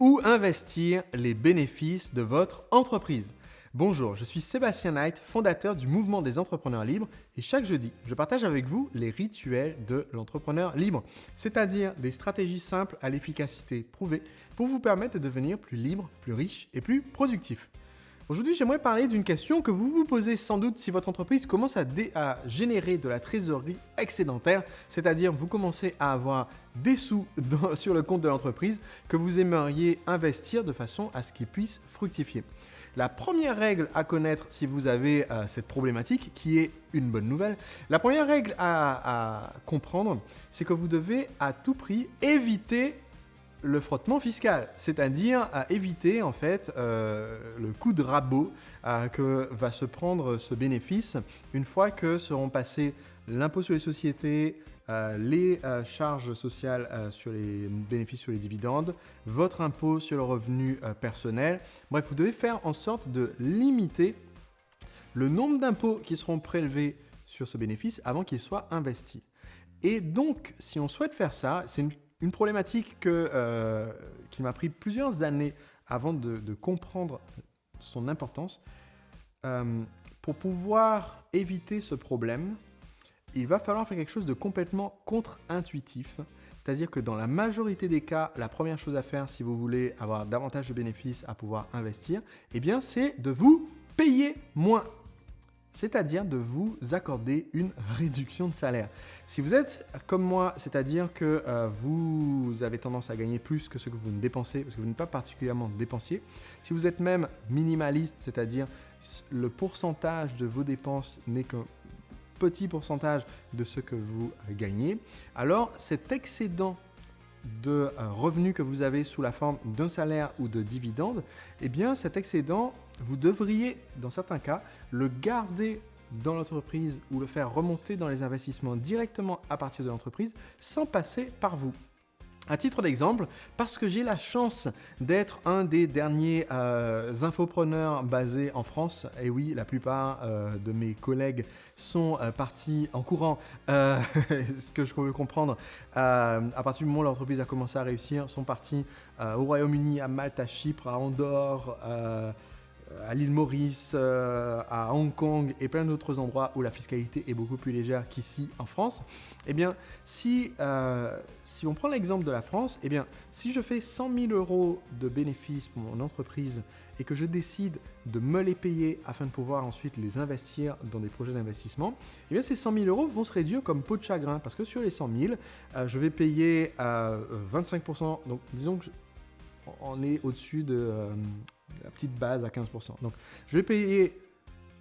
Où investir les bénéfices de votre entreprise? Bonjour, je suis Sébastien Knight, fondateur du mouvement des entrepreneurs libres et chaque jeudi, je partage avec vous les rituels de l'entrepreneur libre, c'est-à-dire des stratégies simples à l'efficacité prouvée pour vous permettre de devenir plus libre, plus riche et plus productif. Aujourd'hui, j'aimerais parler d'une question que vous vous posez sans doute si votre entreprise commence à générer de la trésorerie excédentaire, c'est-à-dire vous commencez à avoir des sous sur le compte de l'entreprise que vous aimeriez investir de façon à ce qu'ils puissent fructifier. La première règle à connaître si vous avez cette problématique, qui est une bonne nouvelle, la première règle à comprendre, c'est que vous devez à tout prix éviter le frottement fiscal, c'est-à-dire à éviter en fait le coup de rabot que va se prendre ce bénéfice une fois que seront passés l'impôt sur les sociétés, les charges sociales sur les bénéfices sur les dividendes, votre impôt sur le revenu personnel. Bref, vous devez faire en sorte de limiter le nombre d'impôts qui seront prélevés sur ce bénéfice avant qu'il soit investi. Et donc, si on souhaite faire ça, c'est une problématique qui m'a pris plusieurs années avant de comprendre son importance. Pour pouvoir éviter ce problème, il va falloir faire quelque chose de complètement contre-intuitif. C'est-à-dire que dans la majorité des cas, la première chose à faire si vous voulez avoir davantage de bénéfices à pouvoir investir, eh bien, c'est de vous payer moins. C'est-à-dire de vous accorder une réduction de salaire. Si vous êtes comme moi, c'est-à-dire que vous avez tendance à gagner plus que ce que vous ne dépensez, parce que vous n'êtes pas particulièrement dépensier, si vous êtes même minimaliste, c'est-à-dire le pourcentage de vos dépenses n'est qu'un petit pourcentage de ce que vous gagnez, alors cet excédent de revenus que vous avez sous la forme d'un salaire ou de dividendes, eh bien cet excédent, vous devriez, dans certains cas, le garder dans l'entreprise ou le faire remonter dans les investissements directement à partir de l'entreprise sans passer par vous. À titre d'exemple, parce que j'ai la chance d'être un des derniers infopreneurs basés en France, et oui, la plupart de mes collègues sont partis en courant, ce que je peux comprendre, à partir du moment où l'entreprise a commencé à réussir, sont partis au Royaume-Uni, à Malte, à Chypre, à Andorre, à l'île Maurice, à Hong Kong et plein d'autres endroits où la fiscalité est beaucoup plus légère qu'ici en France. Eh bien, si on prend l'exemple de la France, eh bien, si je fais 100 000 euros de bénéfices pour mon entreprise et que je décide de me les payer afin de pouvoir ensuite les investir dans des projets d'investissement, eh bien, ces 100 000 euros vont se réduire comme peau de chagrin parce que sur les 100 000, je vais payer 25%. Donc, disons que on est au-dessus de la petite base à 15%. Donc, je vais payer,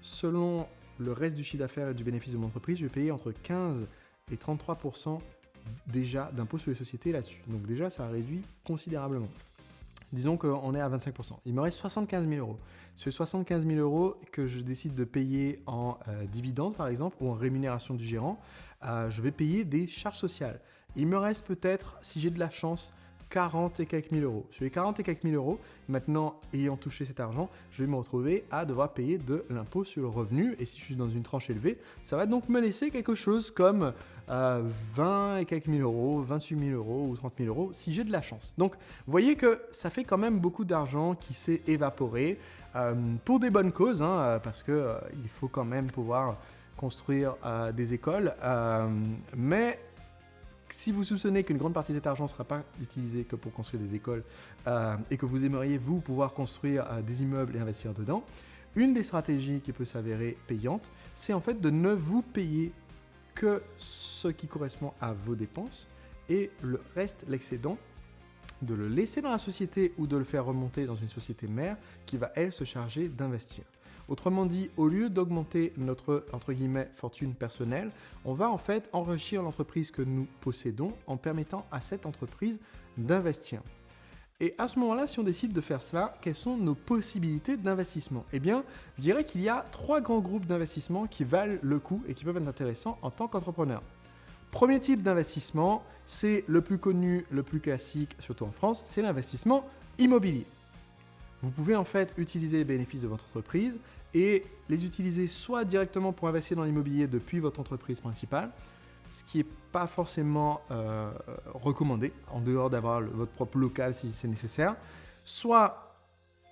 selon le reste du chiffre d'affaires et du bénéfice de mon entreprise, je vais payer entre 15 et 33% déjà d'impôt sur les sociétés là-dessus. Donc déjà, ça réduit considérablement. Disons qu'on est à 25%. Il me reste 75 000 euros. Sur 75 000 euros que je décide de payer en dividendes, par exemple, ou en rémunération du gérant, je vais payer des charges sociales. Il me reste peut-être, si j'ai de la chance, 40 et quelques mille euros. Sur les 40 et quelques mille euros, maintenant, ayant touché cet argent, je vais me retrouver à devoir payer de l'impôt sur le revenu. Et si je suis dans une tranche élevée, ça va donc me laisser quelque chose comme 20 et quelques mille euros, 28 000 euros ou 30 000 euros, si j'ai de la chance. Donc, vous voyez que ça fait quand même beaucoup d'argent qui s'est évaporé pour des bonnes causes, parce qu'il faut quand même pouvoir construire des écoles. Mais si vous soupçonnez qu'une grande partie de cet argent ne sera pas utilisé que pour construire des écoles et que vous aimeriez, vous, pouvoir construire des immeubles et investir dedans, une des stratégies qui peut s'avérer payante, c'est en fait de ne vous payer que ce qui correspond à vos dépenses et le reste, l'excédent, de le laisser dans la société ou de le faire remonter dans une société mère qui va, elle, se charger d'investir. Autrement dit, au lieu d'augmenter notre, entre guillemets, fortune personnelle, on va en fait enrichir l'entreprise que nous possédons en permettant à cette entreprise d'investir. Et à ce moment-là, si on décide de faire cela, quelles sont nos possibilités d'investissement? Eh bien, je dirais qu'il y a 3 grands groupes d'investissement qui valent le coup et qui peuvent être intéressants en tant qu'entrepreneur. Premier type d'investissement, c'est le plus connu, le plus classique, surtout en France, c'est l'investissement immobilier. Vous pouvez en fait utiliser les bénéfices de votre entreprise et les utiliser soit directement pour investir dans l'immobilier depuis votre entreprise principale, ce qui n'est pas forcément recommandé, en dehors d'avoir votre propre local si c'est nécessaire. soit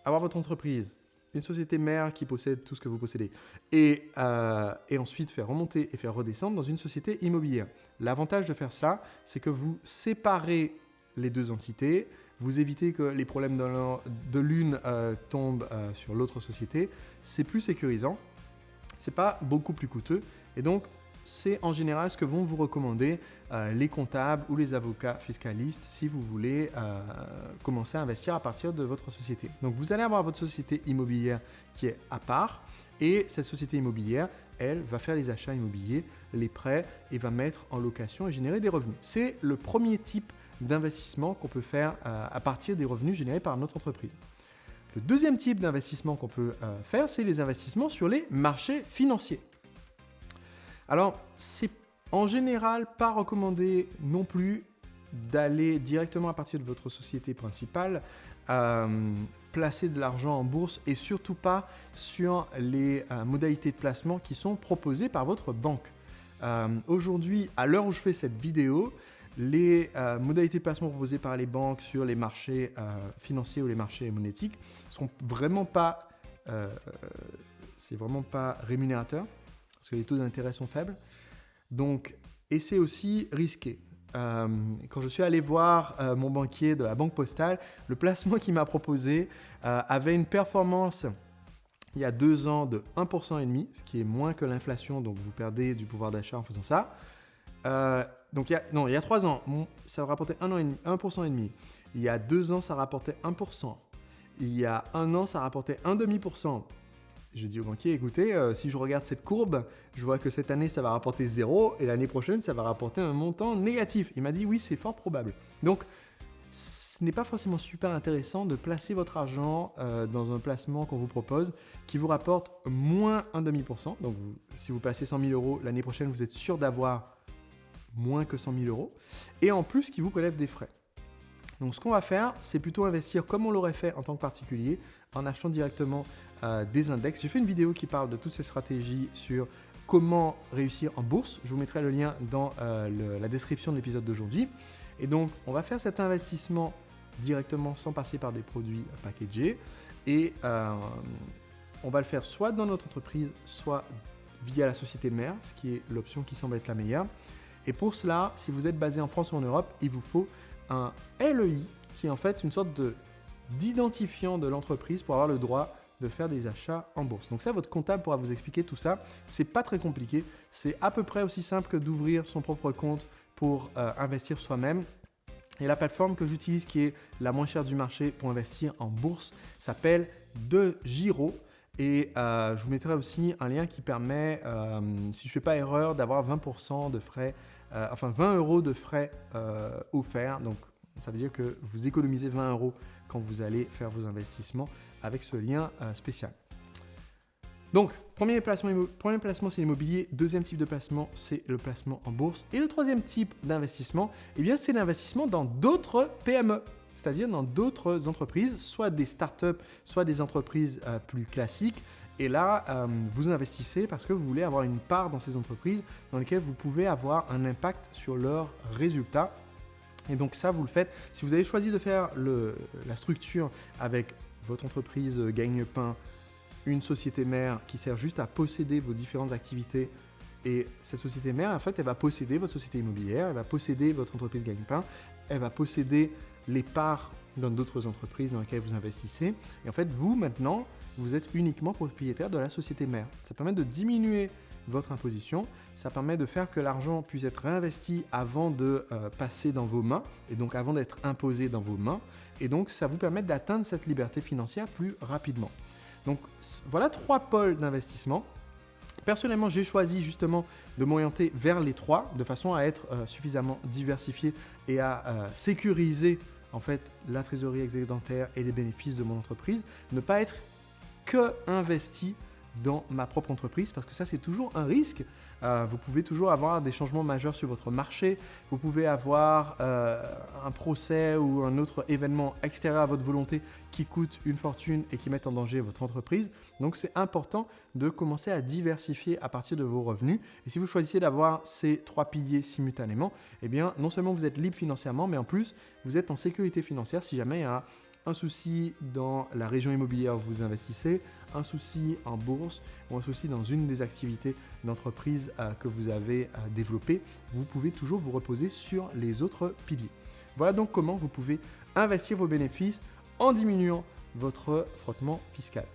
avoir votre entreprise, une société mère qui possède tout ce que vous possédez, et ensuite faire remonter et faire redescendre dans une société immobilière. L'avantage de faire cela, c'est que vous séparez les deux entités, vous évitez que les problèmes de l'une tombent sur l'autre société, c'est plus sécurisant, c'est pas beaucoup plus coûteux, et donc c'est en général ce que vont vous recommander les comptables ou les avocats fiscalistes si vous voulez commencer à investir à partir de votre société. Donc vous allez avoir votre société immobilière qui est à part et cette société immobilière, elle va faire les achats immobiliers, les prêts et va mettre en location et générer des revenus. C'est le premier type d'investissement qu'on peut faire à partir des revenus générés par notre entreprise. Le deuxième type d'investissement qu'on peut faire, c'est les investissements sur les marchés financiers. Alors, c'est en général pas recommandé non plus d'aller directement à partir de votre société principale placer de l'argent en bourse et surtout pas sur les modalités de placement qui sont proposées par votre banque. Aujourd'hui, à l'heure où je fais cette vidéo, les modalités de placement proposées par les banques sur les marchés financiers ou les marchés monétiques sont vraiment pas, c'est vraiment pas rémunérateur parce que les taux d'intérêt sont faibles. Donc, et c'est aussi risqué. Quand je suis allé voir mon banquier de la Banque Postale, le placement qu'il m'a proposé avait une performance il y a 2 ans de 1,5%, ce qui est moins que l'inflation, donc vous perdez du pouvoir d'achat en faisant ça. Donc il y a 3 ans, ça rapportait 1,5%. Il y a 2 ans, ça rapportait 1%. Il y a 1 an, ça rapportait 1,5%. Je dis au banquier, écoutez, si je regarde cette courbe, je vois que cette année, ça va rapporter 0 et l'année prochaine, ça va rapporter un montant négatif. Il m'a dit, oui, c'est fort probable. Donc, ce n'est pas forcément super intéressant de placer votre argent dans un placement qu'on vous propose qui vous rapporte moins 1,5%. Donc, si vous placez 100 000 euros, l'année prochaine, vous êtes sûr d'avoir moins que 100 000 euros. Et en plus, qui vous prélève des frais. Donc, ce qu'on va faire, c'est plutôt investir comme on l'aurait fait en tant que particulier, en achetant directement des index. J'ai fait une vidéo qui parle de toutes ces stratégies sur comment réussir en bourse. Je vous mettrai le lien dans la description de l'épisode d'aujourd'hui. Et donc, on va faire cet investissement directement sans passer par des produits packagés. Et on va le faire soit dans notre entreprise, soit via la société mère, ce qui est l'option qui semble être la meilleure. Et pour cela, si vous êtes basé en France ou en Europe, il vous faut un LEI qui est en fait une sorte d'identifiant de l'entreprise pour avoir le droit de faire des achats en bourse. Donc ça, votre comptable pourra vous expliquer tout ça. C'est pas très compliqué. C'est à peu près aussi simple que d'ouvrir son propre compte pour investir soi-même. Et la plateforme que j'utilise, qui est la moins chère du marché pour investir en bourse, s'appelle DeGiro. Et je vous mettrai aussi un lien qui permet, si je ne fais pas erreur, d'avoir 20% de frais, 20 euros de frais offerts. Donc ça veut dire que vous économisez 20 euros quand vous allez faire vos investissements avec ce lien spécial. Donc, premier placement, c'est l'immobilier. Deuxième type de placement, c'est le placement en bourse. Et le troisième type d'investissement, eh bien, c'est l'investissement dans d'autres PME, c'est-à-dire dans d'autres entreprises, soit des startups, soit des entreprises plus classiques. Et là, vous investissez parce que vous voulez avoir une part dans ces entreprises dans lesquelles vous pouvez avoir un impact sur leurs résultats. Et donc ça, vous le faites. Si vous avez choisi de faire la structure avec votre entreprise gagne-pain, une société mère qui sert juste à posséder vos différentes activités, et cette société mère, en fait, elle va posséder votre société immobilière, elle va posséder votre entreprise gagne-pain, elle va posséder les parts dans d'autres entreprises dans lesquelles vous investissez. Et en fait, vous, maintenant, vous êtes uniquement propriétaire de la société mère. Ça permet de diminuer votre imposition, ça permet de faire que l'argent puisse être réinvesti avant de passer dans vos mains, et donc avant d'être imposé dans vos mains, et donc ça vous permet d'atteindre cette liberté financière plus rapidement. Donc voilà 3 pôles d'investissement. Personnellement, j'ai choisi justement de m'orienter vers les 3 de façon à être suffisamment diversifié et à sécuriser en fait la trésorerie excédentaire et les bénéfices de mon entreprise, ne pas être que investi dans ma propre entreprise, parce que ça, c'est toujours un risque. Vous pouvez toujours avoir des changements majeurs sur votre marché. Vous pouvez avoir un procès ou un autre événement extérieur à votre volonté qui coûte une fortune et qui met en danger votre entreprise. Donc, c'est important de commencer à diversifier à partir de vos revenus. Et si vous choisissez d'avoir ces 3 piliers simultanément, eh bien, non seulement vous êtes libre financièrement, mais en plus, vous êtes en sécurité financière si jamais il y a un souci dans la région immobilière où vous investissez, un souci en bourse ou un souci dans une des activités d'entreprise que vous avez développées, vous pouvez toujours vous reposer sur les autres piliers. Voilà donc comment vous pouvez investir vos bénéfices en diminuant votre frottement fiscal.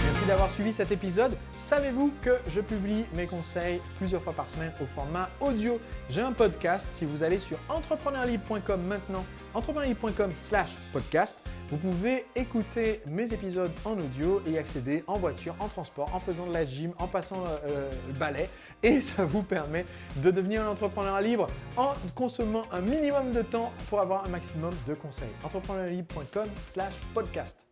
Merci d'avoir suivi cet épisode. Savez-vous que je publie mes conseils plusieurs fois par semaine au format audio? J'ai un podcast. Si vous allez sur entrepreneurlibre.com maintenant, entrepreneurlibre.com/podcast, vous pouvez écouter mes épisodes en audio et y accéder en voiture, en transport, en faisant de la gym, en passant le balai. Et ça vous permet de devenir un entrepreneur libre en consommant un minimum de temps pour avoir un maximum de conseils. entrepreneurlibre.com/podcast.